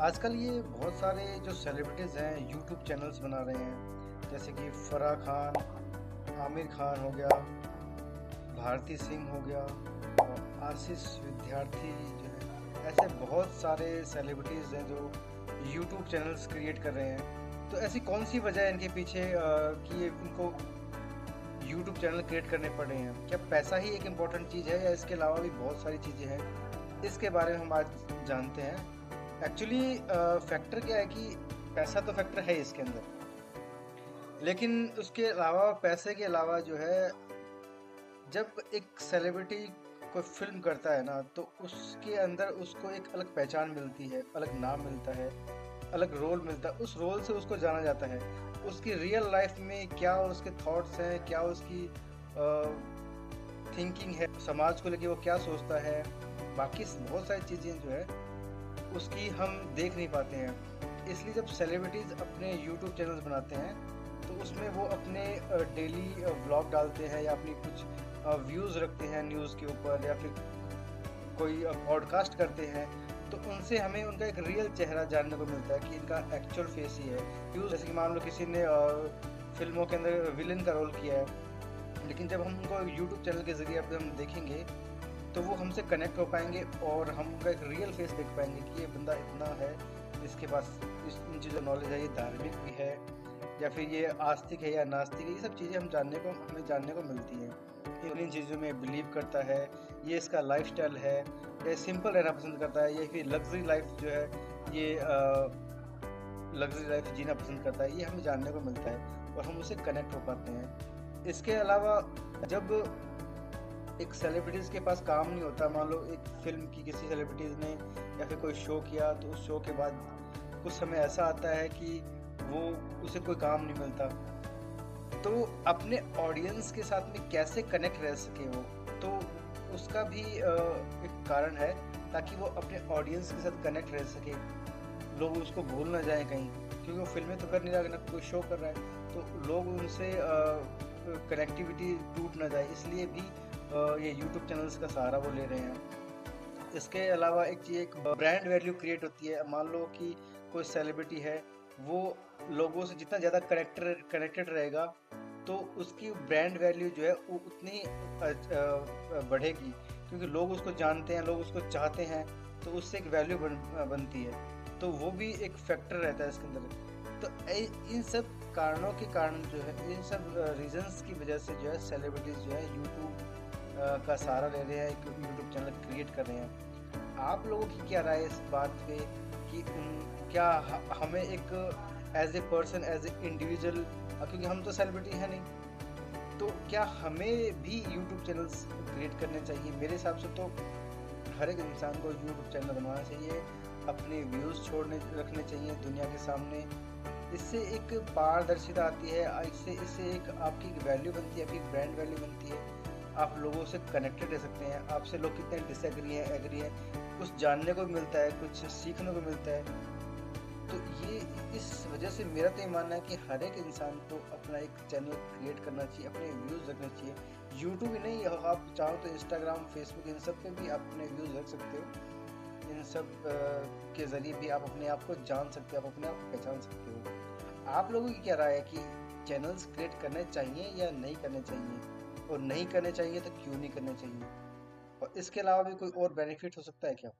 आजकल ये बहुत सारे जो सेलिब्रिटीज़ हैं यूट्यूब चैनल्स बना रहे हैं, जैसे कि फराह खान, आमिर खान हो गया, भारती सिंह हो गया और आशीष विद्यार्थी जो है। ऐसे बहुत सारे सेलिब्रिटीज़ हैं जो यूट्यूब चैनल्स क्रिएट कर रहे हैं। तो ऐसी कौन सी वजह है इनके पीछे कि ये इनको यूट्यूब चैनल क्रिएट करने पड़ रहे हैं? क्या पैसा ही एक इम्पॉर्टेंट चीज़ है या इसके अलावा भी बहुत सारी चीज़ें हैं? इसके बारे में हम आज जानते हैं। एक्चुअली फैक्टर क्या है कि पैसा तो फैक्टर है इसके अंदर, लेकिन उसके अलावा पैसे के अलावा जो है, जब एक सेलिब्रिटी कोई फिल्म करता है ना, तो उसके अंदर उसको एक अलग पहचान मिलती है, अलग नाम मिलता है, अलग रोल मिलता है। उस रोल से उसको जाना जाता है। उसकी रियल लाइफ में क्या उसके थॉट्स हैं, क्या उसकी थिंकिंग है, समाज को लेके वो क्या सोचता है, बाकी बहुत सारी चीज़ें जो है उसकी हम देख नहीं पाते हैं। इसलिए जब सेलिब्रिटीज़ अपने यूट्यूब चैनल्स बनाते हैं, तो उसमें वो अपने डेली व्लॉग डालते हैं या अपनी कुछ व्यूज़ रखते हैं न्यूज़ के ऊपर, या फिर कोई पॉडकास्ट करते हैं। तो उनसे हमें उनका एक रियल चेहरा जानने को मिलता है कि इनका एक्चुअल फेस ही है। जैसे कि मान लो किसी ने फिल्मों के अंदर विलन का रोल किया है, लेकिन जब हम उनको यूट्यूब चैनल के ज़रिए अब हम देखेंगे, तो वो हमसे कनेक्ट हो पाएंगे और हम उनका एक रियल फेस देख पाएंगे कि ये बंदा इतना है, इसके पास इन चीज़ों नॉलेज है, ये धार्मिक भी है या फिर ये आस्तिक है या नास्तिक है। ये सब चीज़ें हमें जानने को मिलती हैं। इन चीज़ों में बिलीव करता है, ये इसका लाइफस्टाइल है, ये सिंपल रहना पसंद करता है, ये फिर लग्जरी लाइफ जो है, ये लग्जरी लाइफ जीना पसंद करता है। ये हमें जानने को मिलता है और हम उससे कनेक्ट हो पाते हैं। इसके अलावा जब एक सेलिब्रिटीज़ के पास काम नहीं होता, मान लो एक फिल्म की किसी सेलिब्रिटीज़ ने या फिर कोई शो किया, तो उस शो के बाद कुछ समय ऐसा आता है कि वो उसे कोई काम नहीं मिलता, तो अपने ऑडियंस के साथ में कैसे कनेक्ट रह सके वो, तो उसका भी एक कारण है, ताकि वो अपने ऑडियंस के साथ कनेक्ट रह सके, लोग उसको भूल ना जाएं कहीं, क्योंकि वो फिल्में तो कर नहीं रहा, ना कोई शो कर रहा है, तो लोग उनसे कनेक्टिविटी टूट ना जाए, इसलिए भी ये यूट्यूब चैनल्स का सहारा वो ले रहे हैं। इसके अलावा एक ब्रांड वैल्यू क्रिएट होती है। मान लो कि कोई सेलिब्रिटी है, वो लोगों से जितना ज़्यादा कनेक्टेड रहेगा, तो उसकी ब्रांड वैल्यू जो है वो उतनी बढ़ेगी, क्योंकि लोग उसको जानते हैं, लोग उसको चाहते हैं, तो उससे एक वैल्यू बनती है। तो वो भी एक फैक्टर रहता है इसके अंदर। तो इन सब कारणों के कारण जो है, इन सब रीजंस की वजह से जो है सेलिब्रिटीज़ जो है यूट्यूब का सहारा ले रहे हैं, एक यूट्यूब चैनल क्रिएट कर रहे हैं। आप लोगों की क्या राय है इस बात पे कि क्या हमें एक as a person, as an individual, क्योंकि हम तो सेलिब्रिटी हैं नहीं, तो क्या हमें भी यूट्यूब चैनल्स क्रिएट करने चाहिए? मेरे हिसाब से तो हर एक इंसान को यूट्यूब चैनल बनवाना चाहिए, अपने व्यूज़ रखने चाहिए दुनिया के सामने। इससे एक पारदर्शिता आती है, इससे इससे एक आपकी वैल्यू बनती है, आपकी ब्रांड वैल्यू बनती है। आप लोगों से कनेक्टेड रह सकते हैं, आपसे लोग कितने डिसएग्री हैं, एग्री हैं, कुछ जानने को मिलता है, कुछ सीखने को मिलता है। तो ये इस वजह से मेरा तो ये मानना है कि हर एक इंसान को अपना एक चैनल क्रिएट करना चाहिए, अपने व्यूज़ रखने चाहिए। यूट्यूब ही नहीं, आप चाहो तो इंस्टाग्राम, फेसबुक, इन सब पे भी आप अपने व्यूज़ रख सकते हो। इन सब के ज़रिए भी आप अपने आप को जान सकते हो, आप अपने आप को पहचान सकते हो। आप लोगों की क्या राय है कि चैनल्स क्रिएट करने चाहिए या नहीं करने चाहिए? और नहीं करने चाहिए तो क्यों नहीं करने चाहिए? और इसके अलावा भी कोई और बेनिफिट हो सकता है क्या?